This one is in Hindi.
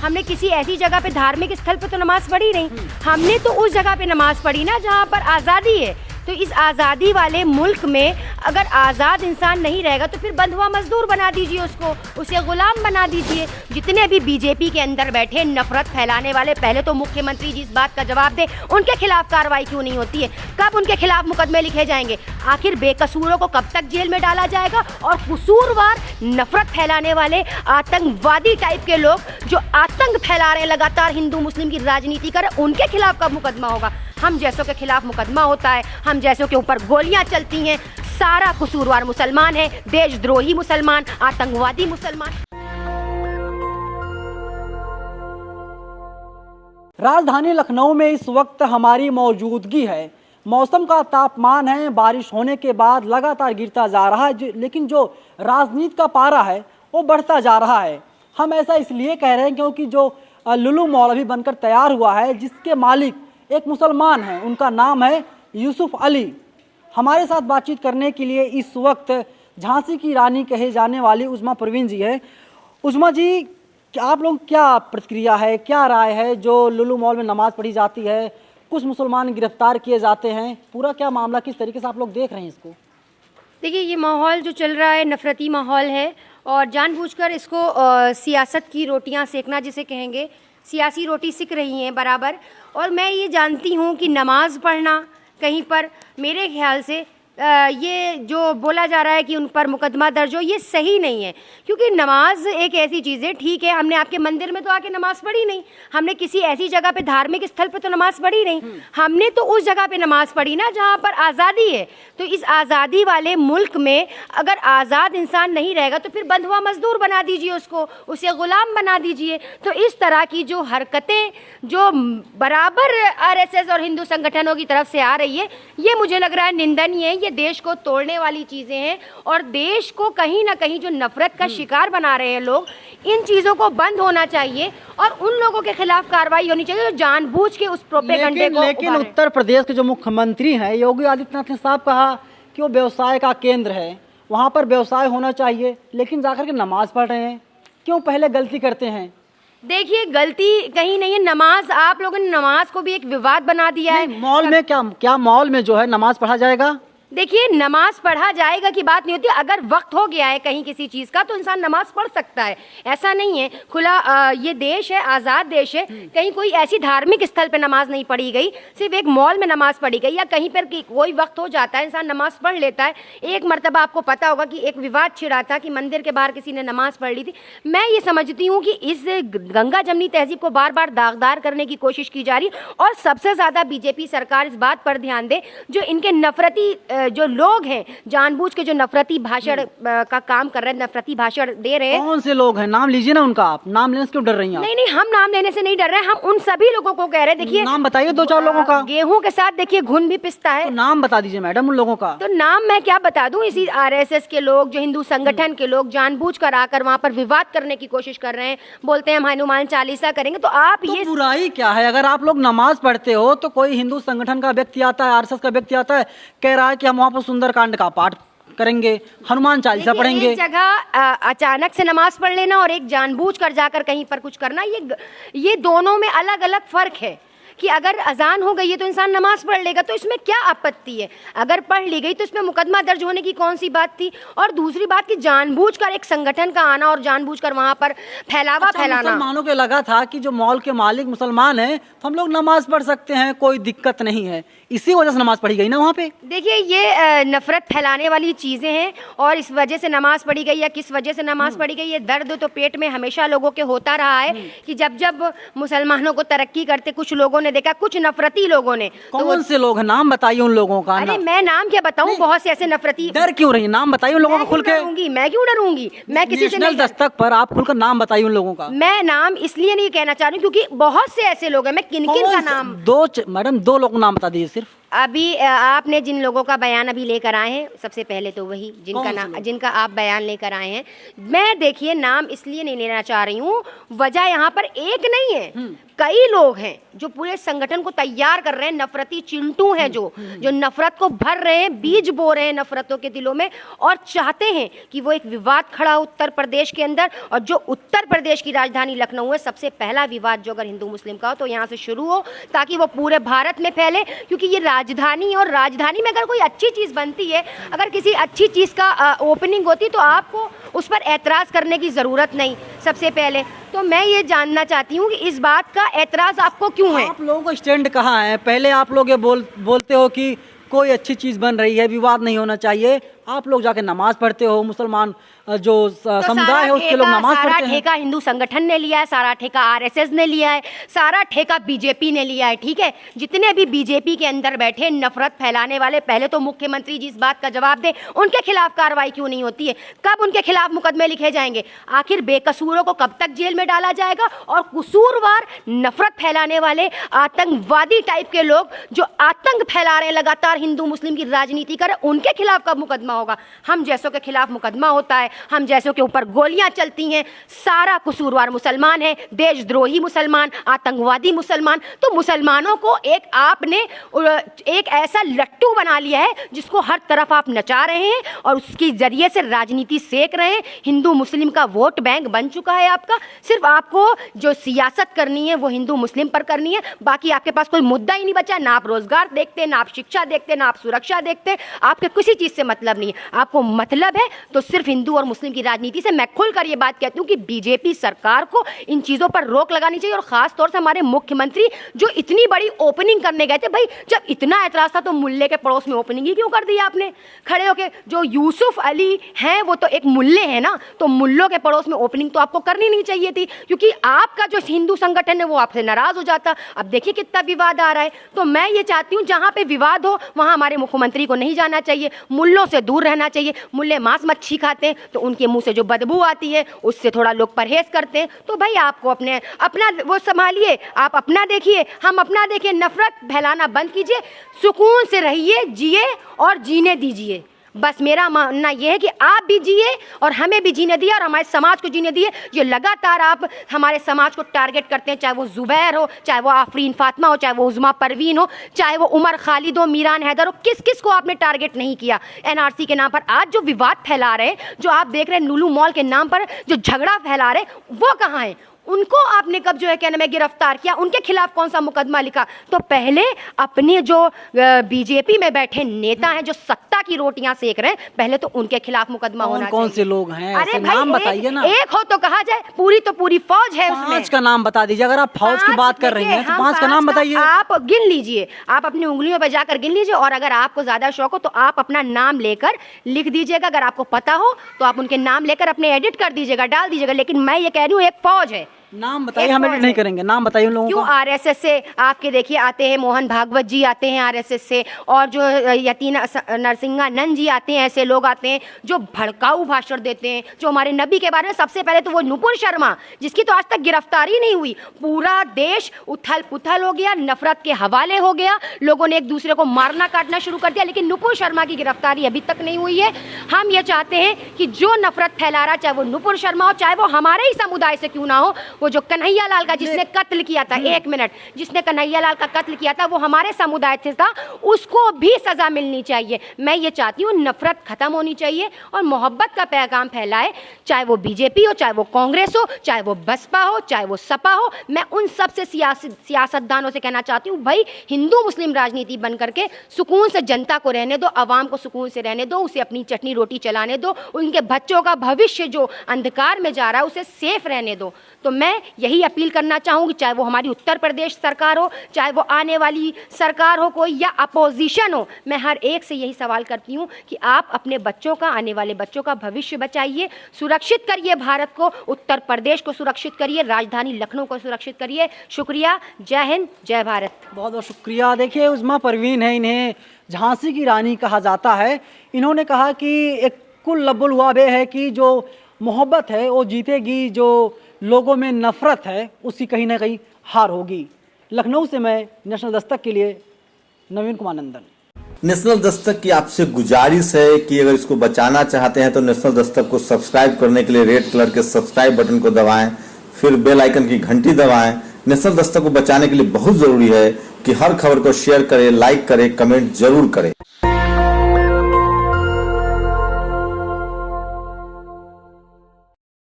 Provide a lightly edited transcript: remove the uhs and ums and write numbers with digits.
हमने किसी ऐसी जगह पे धार्मिक स्थल पे तो नमाज पढ़ी नहीं, हमने तो उस जगह पे नमाज पढ़ी ना जहाँ पर आज़ादी है। तो इस आज़ादी वाले मुल्क में अगर आज़ाद इंसान नहीं रहेगा तो फिर बंधुआ मजदूर बना दीजिए उसको, उसे गुलाम बना दीजिए। जितने भी बीजेपी के अंदर बैठे नफरत फैलाने वाले, पहले तो मुख्यमंत्री जी इस बात का जवाब दे, उनके खिलाफ कार्रवाई क्यों नहीं होती है? कब उनके खिलाफ मुकदमे लिखे जाएंगे? आखिर बेकसूरों को कब तक जेल में डाला जाएगा? और कसूरवार नफरत फैलाने वाले आतंकवादी टाइप के लोग जो आतंक फैला रहे हैं, लगातार हिंदू मुस्लिम की राजनीति कर रहे हैं, उनके खिलाफ कब मुकदमा होगा? हम जैसों के खिलाफ मुकदमा होता है, हम जैसों के ऊपर गोलियां चलती हैं। सारा कसूरवार मुसलमान है, देशद्रोही मुसलमान, आतंकवादी मुसलमान। राजधानी लखनऊ में इस वक्त हमारी मौजूदगी है। मौसम का तापमान है बारिश होने के बाद लगातार गिरता जा रहा है, लेकिन जो राजनीति का पारा है वो बढ़ता जा रहा है। हम ऐसा इसलिए कह रहे हैं क्योंकि जो लुलु मॉल अभी बनकर तैयार हुआ है, जिसके मालिक एक मुसलमान हैं, उनका नाम है यूसुफ अली। हमारे साथ बातचीत करने के लिए इस वक्त झांसी की रानी कहे जाने वाली उज़मा परवीन जी है। उज़मा जी, आप लोग क्या प्रतिक्रिया है, क्या राय है? जो लुलु मॉल में नमाज पढ़ी जाती है, कुछ मुसलमान गिरफ्तार किए जाते हैं, पूरा क्या मामला, किस तरीके से आप लोग देख रहे हैं इसको? देखिए, ये माहौल जो चल रहा है नफरती माहौल है और जानबूझकर इसको सियासत की रोटियां सेकना जिसे कहेंगे, सियासी रोटी सिक रही हैं बराबर। और मैं ये जानती हूँ कि नमाज पढ़ना कहीं पर, मेरे ख्याल से ये जो बोला जा रहा है कि उन पर मुकदमा दर्ज हो, ये सही नहीं है। क्योंकि नमाज एक ऐसी चीज़ है, ठीक है हमने आपके मंदिर में तो आके नमाज पढ़ी नहीं, हमने किसी ऐसी जगह पे धार्मिक स्थल पे तो नमाज पढ़ी नहीं, हमने तो उस जगह पे नमाज पढ़ी ना जहाँ पर आज़ादी है। तो इस आज़ादी वाले मुल्क में अगर आज़ाद इंसान नहीं रहेगा तो फिर बंधुआ मजदूर बना दीजिए उसको, उसे गुलाम बना दीजिए। तो इस तरह की जो हरकतें जो बराबर RSS और हिंदू संगठनों की तरफ से आ रही है, ये मुझे लग रहा है निंदनीय है। ये देश को तोड़ने वाली चीज़ें हैं और देश को कहीं ना कहीं जो नफरत का शिकार बना रहे हैं लोग, इन चीज़ों को बंद होना चाहिए और उन लोगों के खिलाफ कार्रवाई होनी चाहिए जो जानबूझ के उस प्रोपेगंडे को। लेकिन उत्तर प्रदेश के जो मुख्यमंत्री हैं योगी आदित्यनाथ ने साफ कहा कि वो व्यवसाय का केंद्र है, वहाँ पर व्यवसाय होना चाहिए, लेकिन जाकर के नमाज पढ़ रहे हैं। क्यों पहले गलती करते हैं? देखिए, गलती कहीं नहीं है। नमाज, आप लोगों ने नमाज को भी एक विवाद बना दिया है। मॉल में क्या मॉल में जो है नमाज पढ़ा जाएगा? देखिए, नमाज पढ़ा जाएगा की बात नहीं होती। अगर वक्त हो गया है कहीं किसी चीज़ का तो इंसान नमाज पढ़ सकता है, ऐसा नहीं है। खुला ये देश है, आज़ाद देश है। कहीं कोई ऐसी धार्मिक स्थल पे नमाज नहीं पढ़ी गई, सिर्फ एक मॉल में नमाज पढ़ी गई या कहीं पर कोई वक्त हो जाता है इंसान नमाज पढ़ लेता है। एक मरतबा आपको पता होगा कि एक विवाद छिड़ा था कि मंदिर के बाहर किसी ने नमाज पढ़ ली थी। मैं ये समझती हूँ कि इस गंगा जमनी तहजीब को बार बार दागदार करने की कोशिश की जा रही है और सबसे ज़्यादा बीजेपी सरकार इस बात पर ध्यान दे, जो इनके नफरती जो लोग हैं जानबूझ के जो नफरती भाषण का काम कर रहे हैं, नफरती भाषण दे रहे हैं। कौन से लोग हैं? नाम लीजिए ना उनका। आप नाम लेने से क्यों डर रही हैं? नहीं, हम नाम लेने से नहीं डर रहे हैं, हम उन सभी लोगों को कह रहे हैं। देखिए, नाम बताइए 2-4 लोगों का। गेहूं के साथ देखिए घुन भी पिसता है। तो नाम बता दीजिए मैडम उन लोगों का। तो नाम मैं क्या बता दूं? इसी RSS के लोग, जो हिंदू संगठन के लोग जानबूझ कर आकर वहाँ पर विवाद करने की कोशिश कर रहे हैं, बोलते हैं हम हनुमान चालीसा करेंगे। तो आप तो ये बुराई क्या है? अगर आप लोग नमाज पढ़ते हो तो कोई हिंदू संगठन का व्यक्ति आता है, RSS का व्यक्ति आता है, कह रहा है कि हम वहाँ पर सुंदरकांड का पाठ करेंगे, हनुमान चालीसा पढ़ेंगे। एक जगह अचानक से नमाज पढ़ लेना और एक जानबूझ कर जाकर कहीं पर कुछ करना, ये दोनों में अलग अलग फर्क है। कि अगर अजान हो गई है तो इंसान नमाज पढ़ लेगा, तो इसमें क्या आपत्ति है? अगर पढ़ ली गई तो इसमें मुकदमा दर्ज होने की कौन सी बात थी? और दूसरी बात कि जानबूझकर एक संगठन का आना और जानबूझकर वहां पर फैलावा फैलाना। मुसलमानों के लगा था कि जो मॉल के मालिक मुसलमान हैं तो हम लोग नमाज पढ़ सकते हैं, कोई दिक्कत नहीं है, इसी वजह से नमाज पढ़ी गई ना वहाँ पे। देखिए, ये नफरत फैलाने वाली चीज़ें हैं और इस वजह से नमाज पढ़ी गई या किस वजह से नमाज पढ़ी गई, ये दर्द तो पेट में हमेशा लोगों के होता रहा है कि जब जब मुसलमानों को तरक्की करते कुछ लोगों ने देखा, कुछ नफरती लोगों ने। कौन से लोग हैं? नाम बताइए उन लोगों का। अरे मैं नाम क्या बताऊं, बहुत से ऐसे नफरती। डर क्यों रही? नाम बताइए उन लोगों का खुल के। मैं क्यों डरूंगी? मैं किसी से नहीं। दस्तक पर आप खुलकर नाम बताइए उन लोगों का। मैं नाम इसलिए नहीं कहना चाह रही क्योंकि बहुत से ऐसे लोग हैं, मैं किन किन का नाम। मैडम 2 लोगों का नाम बता दीजिए सिर्फ। अभी आपने जिन लोगों का बयान अभी लेकर आए हैं, सबसे पहले तो वही जिनका आप बयान लेकर आए हैं, मैं देखिए नाम इसलिए नहीं लेना चाह रही हूँ, वजह यहाँ पर एक नहीं है, कई लोग हैं जो पूरे संगठन को तैयार कर रहे हैं, नफरती चिंटू हैं जो नफरत को भर रहे हैं, बीज बो रहे हैं नफरतों के दिलों में, और चाहते हैं कि वो एक विवाद खड़ा हो उत्तर प्रदेश के अंदर। और जो उत्तर प्रदेश की राजधानी लखनऊ है, सबसे पहला विवाद जो अगर हिंदू मुस्लिम का हो तो यहाँ से शुरू हो, ताकि वो पूरे भारत में फैले। क्योंकि ये राजधानी, और राजधानी में अगर कोई अच्छी चीज़ बनती है, अगर किसी अच्छी चीज़ का ओपनिंग होती, तो आपको उस पर एतराज़ करने की ज़रूरत नहीं। सबसे पहले तो मैं ये जानना चाहती हूँ कि इस बात का एतराज़ आपको क्यों है? आप लोगों का स्टैंड कहाँ है? पहले आप लोग ये बोलते हो कि कोई अच्छी चीज़ बन रही है, विवाद नहीं होना चाहिए, आप लोग जाके नमाज पढ़ते हो, मुसलमान जो समुदाय है उसके लोग नमाज पढ़ते हैं। सारा ठेका हिंदू संगठन ने लिया है, सारा ठेका आरएसएस ने लिया है, सारा ठेका बीजेपी ने लिया है, ठीक है। जितने भी बीजेपी के अंदर बैठे नफरत फैलाने वाले, पहले तो मुख्यमंत्री जी इस बात का जवाब दे, उनके खिलाफ कार्रवाई क्यों नहीं होती है? कब उनके खिलाफ मुकदमे लिखे जाएंगे? आखिर बेकसूरों को कब तक जेल में डाला जाएगा? और कसूरवार नफरत फैलाने वाले आतंकवादी टाइप के लोग जो आतंक फैला रहे हैं, लगातार हिंदू मुस्लिम की राजनीति कर, उनके खिलाफ कब मुकदमा होगा? हम जैसों के खिलाफ मुकदमा होता है, हम जैसों के ऊपर गोलियां चलती हैं, सारा कसूरवार मुसलमान है, देशद्रोही मुसलमान, आतंकवादी मुसलमान। तो मुसलमानों को एक आपने एक ऐसा लट्टू बना लिया है जिसको हर तरफ आप नचा रहे हैं और उसके जरिए से राजनीति सेक रहे हैं। हिंदू मुस्लिम का वोट बैंक बन चुका है आपका। सिर्फ आपको जो सियासत करनी है वो हिंदू मुस्लिम पर करनी है, बाकी आपके पास कोई मुद्दा ही नहीं बचा। ना आप रोजगार देखते, ना आप शिक्षा देखते, ना आप सुरक्षा देखते, आपके किसी चीज से मतलब नहीं है। आपको मतलब है तो सिर्फ हिंदू और मुस्लिम की राजनीति से। मैं खुलकर ये बात कहती हूँ कि बीजेपी सरकार को इन चीजों पर रोक लगानी चाहिए, और खास तौर से हमारे मुख्यमंत्री जो इतनी बड़ी ओपनिंग करने गए थे, भाई जब इतना ऐतराज था तो मुल्ले के पड़ोस में ओपनिंग ही क्यों कर दी आपने खड़े होके? जो यूसुफ अली हैं वो तो एक मुल्ले हैं ना, तो मुल्लों के पड़ोस में ओपनिंग तो आपको करनी नहीं चाहिए थी, क्योंकि आपका जो हिंदू संगठन है वो आपसे नाराज हो जाता। अब देखिए कितना विवाद आ रहा है। तो मैं ये चाहती हूँ जहाँ पे विवाद हो वहाँ हमारे मुख्यमंत्री को नहीं जाना चाहिए, मुल्लों से दूर रहना चाहिए। मुल्ले मांस मच्छी खाते हैं तो उनके मुंह से जो बदबू आती है उससे थोड़ा लोग परहेज करते हैं। तो भाई आपको अपना वो संभालिए, आप अपना देखिए, हम अपना देखिए। नफरत फैलाना बंद कीजिए, सुकून से रहिए, जिए और जीने दीजिए। बस मेरा मानना यह है कि आप भी जिए और हमें भी जीने दिए और हमारे समाज को जीने दिए। जो लगातार आप हमारे समाज को टारगेट करते हैं, चाहे वो जुबैर हो, चाहे वो आफरीन फातिमा हो, चाहे वो उज़मा परवीन हो, चाहे वो उमर खालिद हो, मीरान हैदर हो, किस किस को आपने टारगेट नहीं किया एनआरसी के नाम पर? आज जो विवाद फैला रहे हैं, जो आप देख रहे हैं लुलु मॉल के नाम पर जो झगड़ा फैला रहे हैं, वो कहाँ है? उनको आपने कब जो है क्या नाम है गिरफ्तार किया? उनके खिलाफ कौन सा मुकदमा लिखा? तो पहले अपने जो बीजेपी में बैठे नेता हैं जो सत्ता की रोटियां सेक रहे हैं, पहले तो उनके खिलाफ मुकदमा होना चाहिए। कौन से लोग हैं? अरे भाई नाम बताइए ना। एक हो तो कहा जाए, पूरी तो पूरी फौज है उसमें। 5 का नाम बता दीजिए। अगर आप फौज की बात कर रही हैं तो 5 का नाम बताइए। आप गिन लीजिए, आप अपनी उंगलियों पर जाकर गिन लीजिए, और अगर आपको ज्यादा शौक हो तो आप अपना नाम लेकर लिख दीजिएगा। अगर आपको पता हो तो आप उनके नाम लेकर अपने एडिट कर दीजिएगा, डाल दीजिएगा। लेकिन मैं ये कह रही हूँ एक फौज है। नाम बताइए, हम एडिट नहीं करेंगे। नाम बताइए उन लोगों क्यों? का। आरएसएस से आपके देखिए आते हैं, मोहन भागवत जी आते हैं आरएसएस से, और जो यतीना नरसिंहानंद जी आते हैं, ऐसे लोग आते हैं जो भड़काऊ भाषण देते हैं, जो हमारे नबी के बारे में। सबसे पहले तो वो नुपुर शर्मा, जिसकी तो आज तक गिरफ्तारी नहीं हुई। पूरा देश उथल पुथल हो गया, नफरत के हवाले हो गया, लोगों ने एक दूसरे को मारना काटना शुरू कर दिया, लेकिन नुपुर शर्मा की गिरफ्तारी अभी तक नहीं हुई है। हम ये चाहते हैं कि जो नफरत फैला रहा, चाहे वो नुपुर शर्मा हो, चाहे वो हमारे ही समुदाय से क्यों ना हो, वो जो कन्हैया लाल का जिसने कत्ल किया था, एक मिनट, जिसने कन्हैया लाल का कत्ल किया था वो हमारे समुदाय से था, उसको भी सजा मिलनी चाहिए। मैं ये चाहती हूँ नफरत खत्म होनी चाहिए और मोहब्बत का पैगाम फैलाए, चाहे वो बीजेपी हो, चाहे वो कांग्रेस हो, चाहे वो बसपा हो, चाहे वो सपा हो। मैं उन सब से सियासतदानों से कहना चाहती हूँ, भाई हिंदू मुस्लिम राजनीति बन करके सुकून से जनता को रहने दो, आवाम को सुकून से रहने दो, उसे अपनी चटनी रोटी चलाने दो, उनके बच्चों का भविष्य जो अंधकार में जा रहा है उसे सेफ रहने दो। तो मैं यही अपील करना चाहूँगी, चाहे वो हमारी उत्तर प्रदेश सरकार हो, चाहे वो आने वाली सरकार हो कोई, या अपोजिशन हो, मैं हर एक से यही सवाल करती हूँ कि आप अपने बच्चों का, आने वाले बच्चों का भविष्य बचाइए, सुरक्षित करिए भारत को, उत्तर प्रदेश को सुरक्षित करिए, राजधानी लखनऊ को सुरक्षित करिए। शुक्रिया, जय हिंद, जय भारत। बहुत बहुत शुक्रिया। देखिए उज़मा परवीन है, इन्हें झांसी की रानी कहा जाता है। इन्होंने कहा कि एक कुल लब्बुल हुआ बे है कि जो मोहब्बत है वो जीतेगी, जो लोगों में नफ़रत है उसकी कहीं ना कहीं हार होगी। लखनऊ से मैं नेशनल दस्तक के लिए नवीन कुमार नंदन। नेशनल दस्तक की आपसे गुजारिश है कि अगर इसको बचाना चाहते हैं तो नेशनल दस्तक को सब्सक्राइब करने के लिए रेड कलर के सब्सक्राइब बटन को दबाएं, फिर बेल आइकन की घंटी दबाएं। नेशनल दस्तक को बचाने के लिए बहुत जरूरी है कि हर खबर को शेयर करें, लाइक करें, कमेंट जरूर करें।